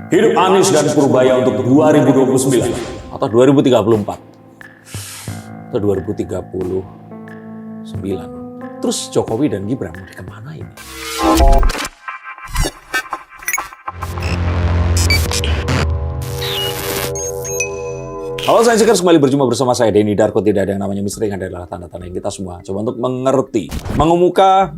Hidup Anies dan Purbaya untuk 2029 atau 2034 atau 2039. Terus Jokowi dan Gibran mau kemana ini? Halo, saya Sekers, kembali berjumpa bersama saya Denny Darko. Tidak ada yang namanya misteri, yang adalah tanda-tanda yang kita semua coba untuk mengerti. Mengemuka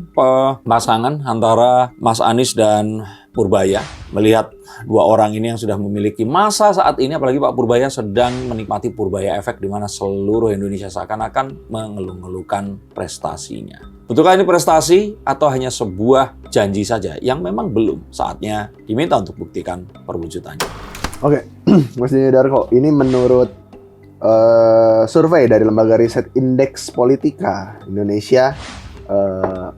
pasangan antara Mas Anies dan Purbaya, melihat dua orang ini yang sudah memiliki masa saat ini, apalagi Pak Purbaya sedang menikmati Purbaya efek, di mana seluruh Indonesia seakan-akan mengeluh-ngeluhkan prestasinya. Betulkah ini prestasi atau hanya sebuah janji saja yang memang belum saatnya diminta untuk buktikan perwujudannya? Oke, Mas Denny Darko, ini menurut survei dari lembaga riset Indeks Politika Indonesia,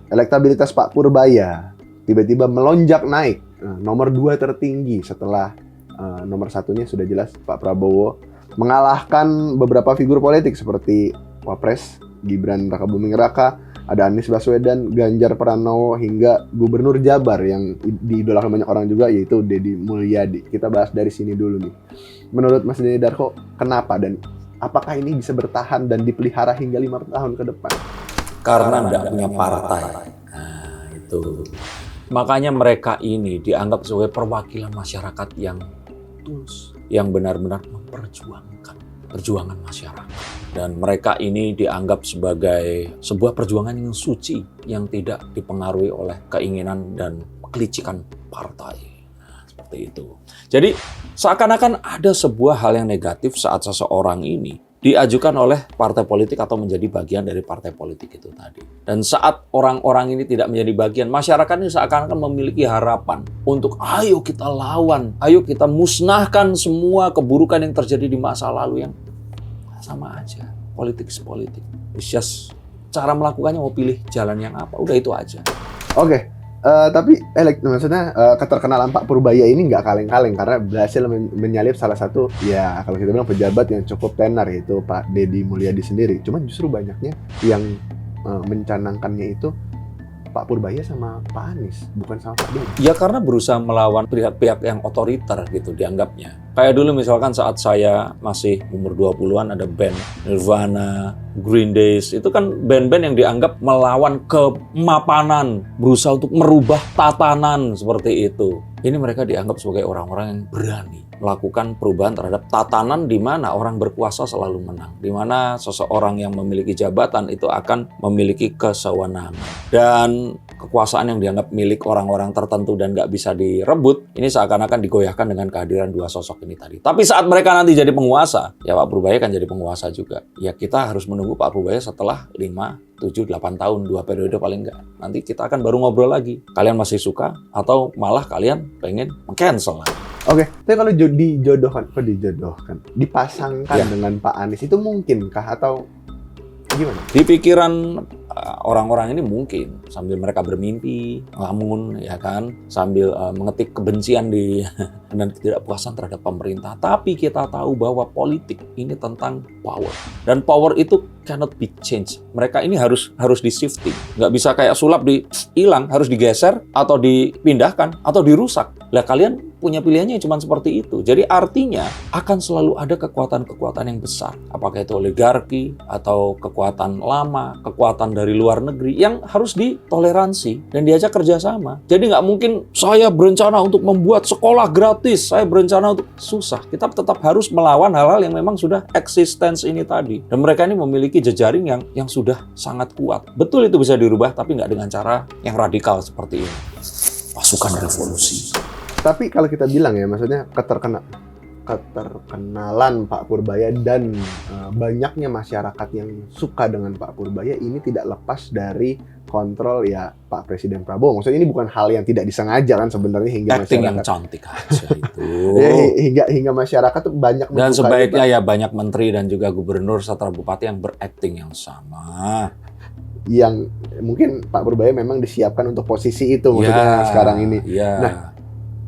elektabilitas Pak Purbaya tiba-tiba melonjak naik, nomor 2 tertinggi setelah nomor satunya sudah jelas Pak Prabowo, mengalahkan beberapa figur politik seperti Wapres Gibran Rakabuming Raka, ada Anies Baswedan, Ganjar Pranowo, hingga Gubernur Jabar yang diidolakan banyak orang juga, yaitu Deddy Mulyadi. Kita bahas dari sini dulu nih. Menurut Mas Denny Darko, kenapa dan apakah ini bisa bertahan dan dipelihara hingga 5 tahun ke depan? Karena tidak punya partai. Nah, itu. Makanya mereka ini dianggap sebagai perwakilan masyarakat yang tulus, yang benar-benar memperjuangkan perjuangan masyarakat. Dan mereka ini dianggap sebagai sebuah perjuangan yang suci, yang tidak dipengaruhi oleh keinginan dan kelicikan partai. Nah, seperti itu. Jadi seakan-akan ada sebuah hal yang negatif saat seseorang ini diajukan oleh partai politik atau menjadi bagian dari partai politik itu tadi. Dan saat orang-orang ini tidak menjadi bagian, masyarakat ini seakan-akan memiliki harapan untuk ayo kita lawan, ayo kita musnahkan semua keburukan yang terjadi di masa lalu yang sama aja. Politik is politik. It's just cara melakukannya, mau pilih jalan yang apa, udah itu aja. Oke. Tapi maksudnya keterkenalan Pak Purbaya ini nggak kaleng-kaleng karena berhasil menyalip salah satu, ya kalau kita bilang pejabat yang cukup tenar, yaitu Pak Deddy Mulyadi sendiri. Cuman justru banyaknya yang mencanangkannya itu Pak Purbaya sama Pak Anies, bukan sama Pak Deddy. Ya karena berusaha melawan pihak-pihak yang otoriter gitu dianggapnya. Kayak dulu misalkan saat saya masih umur 20-an ada band Nirvana, Green Days, itu kan band-band yang dianggap melawan kemapanan, berusaha untuk merubah tatanan seperti itu. Ini mereka dianggap sebagai orang-orang yang berani melakukan perubahan terhadap tatanan di mana orang berkuasa selalu menang, di mana seseorang yang memiliki jabatan itu akan memiliki kesewenangan. Dan kekuasaan yang dianggap milik orang-orang tertentu dan nggak bisa direbut, ini seakan-akan digoyahkan dengan kehadiran dua sosok ini tadi. Tapi saat mereka nanti jadi penguasa, ya Pak Purbaya kan jadi penguasa juga. Ya kita harus menunggu Pak Purbaya setelah 5, 7, 8 tahun, 2 periode paling nggak. Nanti kita akan baru ngobrol lagi. Kalian masih suka atau malah kalian pengen meng-cancel lagi. Oke, tapi kalau dipasangkan dengan Pak Anies itu mungkinkah atau gimana? Di pikiran orang-orang ini mungkin, sambil mereka bermimpi, ngelamun, ya kan, sambil mengetik kebencian dan ketidakpuasan terhadap pemerintah. Tapi kita tahu bahwa politik ini tentang power, dan power itu cannot be changed. Mereka ini harus di-shifting, nggak bisa kayak sulap hilang, harus digeser atau dipindahkan atau dirusak. Lah kalian punya pilihannya cuma seperti itu. Jadi artinya akan selalu ada kekuatan-kekuatan yang besar. Apakah itu oligarki atau kekuatan lama, kekuatan dari luar negeri yang harus ditoleransi dan diajak kerjasama. Jadi nggak mungkin saya berencana untuk membuat sekolah gratis, saya berencana untuk susah. Kita tetap harus melawan hal-hal yang memang sudah existence ini tadi. Dan mereka ini memiliki jejaring yang sudah sangat kuat. Betul itu bisa dirubah, tapi nggak dengan cara yang radikal seperti ini. Pasukan revolusi. Tapi kalau kita bilang ya, maksudnya keterkenalan Pak Purbaya dan banyaknya masyarakat yang suka dengan Pak Purbaya ini tidak lepas dari kontrol ya Pak Presiden Prabowo. Maksudnya ini bukan hal yang tidak disengaja kan sebenarnya, hingga acting masyarakat yang cantik aja itu. Ya, hingga masyarakat tuh banyak dan sebaiknya ya banyak menteri dan juga gubernur serta bupati yang berakting yang sama. Yang mungkin Pak Purbaya memang disiapkan untuk posisi itu maksudnya sekarang ini. Nah,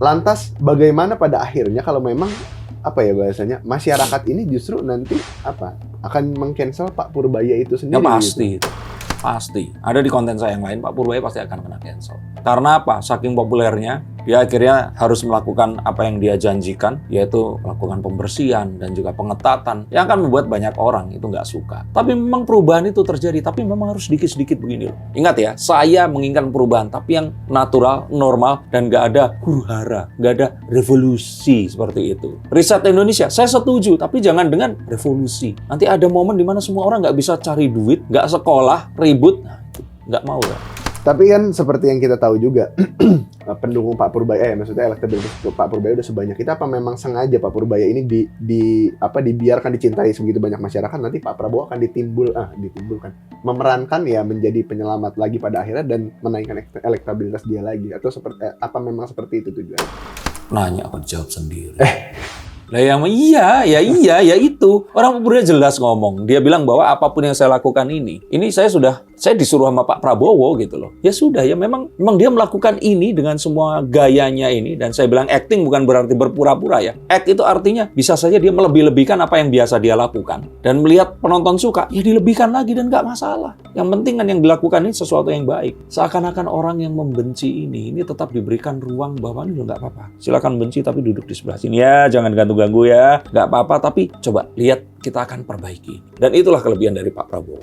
lantas bagaimana pada akhirnya kalau memang bahasanya masyarakat ini justru nanti akan meng-cancel Pak Purbaya itu sendiri? Ya pasti, gitu. Pasti. Ada di konten saya yang lain, Pak Purbaya pasti akan kena cancel. Karena apa? Saking populernya, dia akhirnya harus melakukan apa yang dia janjikan, yaitu melakukan pembersihan dan juga pengetatan yang akan membuat banyak orang itu nggak suka. Tapi memang perubahan itu terjadi, tapi memang harus sedikit-sedikit begini loh. Ingat ya, saya menginginkan perubahan, tapi yang natural, normal, dan nggak ada huru-hara, nggak ada revolusi seperti itu. Riset Indonesia, saya setuju, tapi jangan dengan revolusi. Nanti ada momen di mana semua orang nggak bisa cari duit, nggak sekolah, ribut, nah itu nggak mau ya. Tapi kan seperti yang kita tahu juga, pendukung Pak Purbaya, maksudnya elektabilitas Pak Purbaya udah sebanyak itu, apa memang sengaja Pak Purbaya ini dibiarkan dicintai sebegitu banyak masyarakat, nanti Pak Prabowo akan ditimbulkan memerankan ya menjadi penyelamat lagi pada akhirnya dan menaikkan elektabilitas dia lagi, atau apa memang seperti itu tujuannya? Nanya aku jawab sendiri. Lah yang iya ya itu. Orang Purbaya jelas ngomong. Dia bilang bahwa apapun yang saya lakukan ini saya disuruh sama Pak Prabowo gitu loh. Ya sudah ya memang dia melakukan ini dengan semua gayanya ini, dan saya bilang acting bukan berarti berpura-pura ya. Act itu artinya bisa saja dia melebih-lebihkan apa yang biasa dia lakukan dan melihat penonton suka, ya dilebihkan lagi dan nggak masalah. Yang penting kan yang dilakukan ini sesuatu yang baik. Seakan-akan orang yang membenci ini tetap diberikan ruang bahwa ini loh nggak apa-apa. Silakan benci tapi duduk di sebelah sini ya, jangan ganggu ya, nggak apa-apa, tapi coba lihat kita akan perbaiki. Dan itulah kelebihan dari Pak Prabowo.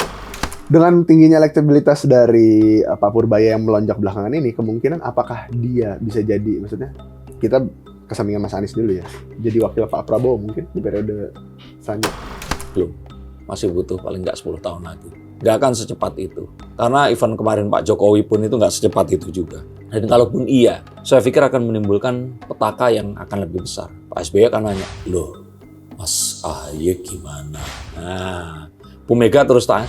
Dengan tingginya elektabilitas dari Pak Purbaya yang melonjak belakangan ini, kemungkinan apakah dia bisa jadi, maksudnya kita kesampingan Mas Anies dulu ya, jadi wakil Pak Prabowo mungkin di periode selanjutnya? Belum, masih butuh paling nggak 10 tahun lagi. Nggak akan secepat itu. Karena event kemarin Pak Jokowi pun itu nggak secepat itu juga. Dan kalaupun iya, saya pikir akan menimbulkan petaka yang akan lebih besar. Pak SBY akan nanya, loh Mas Ahy gimana? Nah, Bu Mega terus tanya,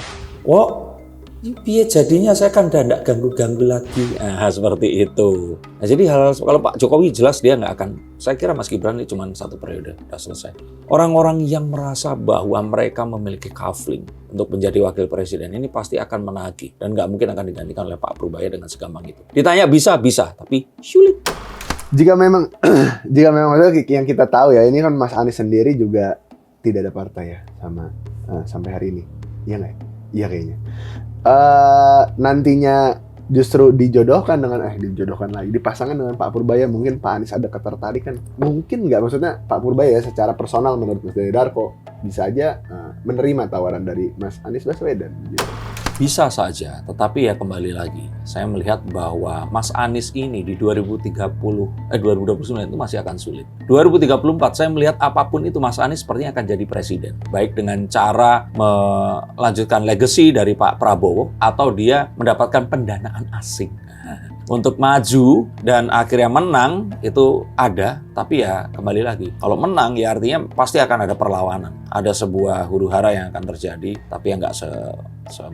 piye jadinya saya kan udah nggak ganggu-ganggu lagi. Nah, seperti itu. Nah, jadi kalau Pak Jokowi jelas dia nggak akan, saya kira Mas Gibran ini cuma 1 periode, udah selesai. Orang-orang yang merasa bahwa mereka memiliki kafling untuk menjadi wakil presiden ini pasti akan menagih dan nggak mungkin akan digantikan oleh Pak Purbaya dengan segampang itu. Ditanya bisa, tapi sulit. Jika memang yang kita tahu ya, ini kan Mas Anies sendiri juga tidak ada partai ya sampai hari ini. Iya nggak? Iya kayaknya. Nantinya justru dijodohkan dipasangkan dengan Pak Purbaya, mungkin Pak Anies ada ketertarikan, mungkin nggak, maksudnya Pak Purbaya secara personal menurut Mas Darko bisa aja menerima tawaran dari Mas Anies Baswedan gitu. Bisa saja, tetapi ya kembali lagi, saya melihat bahwa Mas Anies ini di 2029 itu masih akan sulit. 2034 saya melihat apapun itu Mas Anies sepertinya akan jadi presiden. Baik dengan cara melanjutkan legacy dari Pak Prabowo atau dia mendapatkan pendanaan asing. Untuk maju dan akhirnya menang itu ada, tapi ya kembali lagi. Kalau menang ya artinya pasti akan ada perlawanan. Ada sebuah huru-hara yang akan terjadi, tapi yang nggak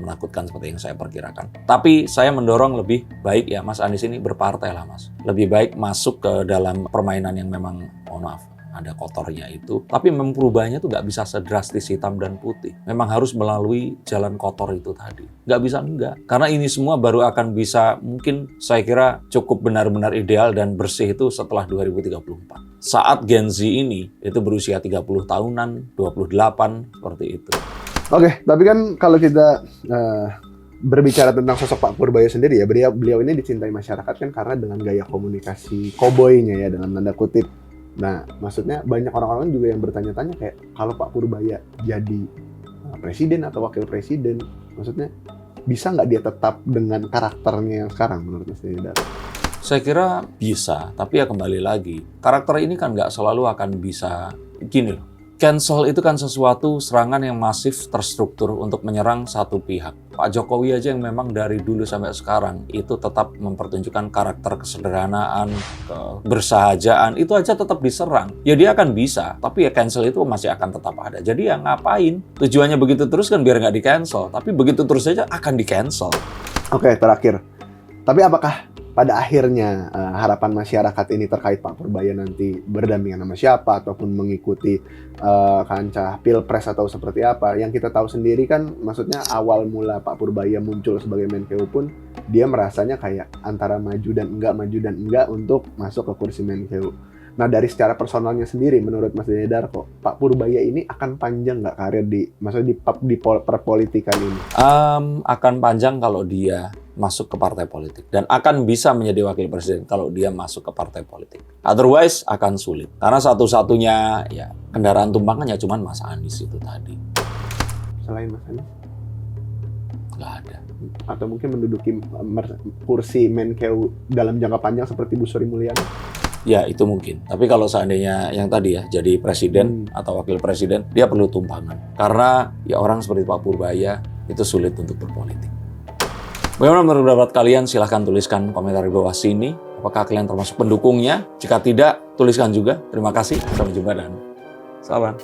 menakutkan seperti yang saya perkirakan. Tapi saya mendorong lebih baik ya Mas Anies ini berpartai lah Mas. Lebih baik masuk ke dalam permainan yang memang, mohon maaf, ada kotornya itu. Tapi memang perubahannya tuh nggak bisa sedrastis hitam dan putih. Memang harus melalui jalan kotor itu tadi. Nggak bisa enggak. Karena ini semua baru akan bisa, mungkin saya kira cukup benar-benar ideal dan bersih itu setelah 2034. Saat Gen Z ini itu berusia 30 tahunan, 28, seperti itu. Oke, tapi kan kalau kita berbicara tentang sosok Pak Purbaya sendiri ya, beliau ini dicintai masyarakat kan karena dengan gaya komunikasi cowboy-nya ya, dalam tanda kutip. Nah, maksudnya banyak orang-orang juga yang bertanya-tanya kayak, kalau Pak Purbaya jadi presiden atau wakil presiden, maksudnya bisa nggak dia tetap dengan karakternya yang sekarang menurut Mas Dedar? Saya kira bisa, tapi ya kembali lagi. Karakter ini kan nggak selalu akan bisa gini loh. Cancel itu kan sesuatu serangan yang masif terstruktur untuk menyerang satu pihak. Pak Jokowi aja yang memang dari dulu sampai sekarang itu tetap mempertunjukkan karakter kesederhanaan, kebersahajaan, itu aja tetap diserang. Ya dia akan bisa, tapi ya cancel itu masih akan tetap ada. Jadi ya ngapain? Tujuannya begitu terus kan biar nggak di-cancel, tapi begitu terus saja akan di-cancel. Oke, terakhir. Tapi apakah pada akhirnya harapan masyarakat ini terkait Pak Purbaya nanti berdampingan sama siapa ataupun mengikuti kancah pilpres atau seperti apa? Yang kita tahu sendiri kan, maksudnya awal mula Pak Purbaya muncul sebagai Menkeu pun dia merasanya kayak antara maju dan enggak untuk masuk ke kursi Menkeu. Nah, dari secara personalnya sendiri menurut Mas Dedar kok Pak Purbaya ini akan panjang nggak karir maksudnya di perpolitikan ini? Akan panjang kalau dia masuk ke partai politik dan akan bisa menjadi wakil presiden kalau dia masuk ke partai politik. Otherwise akan sulit karena satu-satunya ya kendaraan tumpangannya cuma Mas Anies itu tadi. Selain Mas Anies? Nggak ada. Atau mungkin menduduki kursi Menkeu dalam jangka panjang seperti Bu Sri Mulyani? Ya itu mungkin. Tapi kalau seandainya yang tadi ya jadi presiden atau wakil presiden, dia perlu tumpangan. Karena ya orang seperti Pak Purbaya itu sulit untuk berpolitik. Bagaimana menurut pendapat kalian? Silahkan tuliskan komentar di bawah sini. Apakah kalian termasuk pendukungnya? Jika tidak, tuliskan juga. Terima kasih. Sampai jumpa dan salam.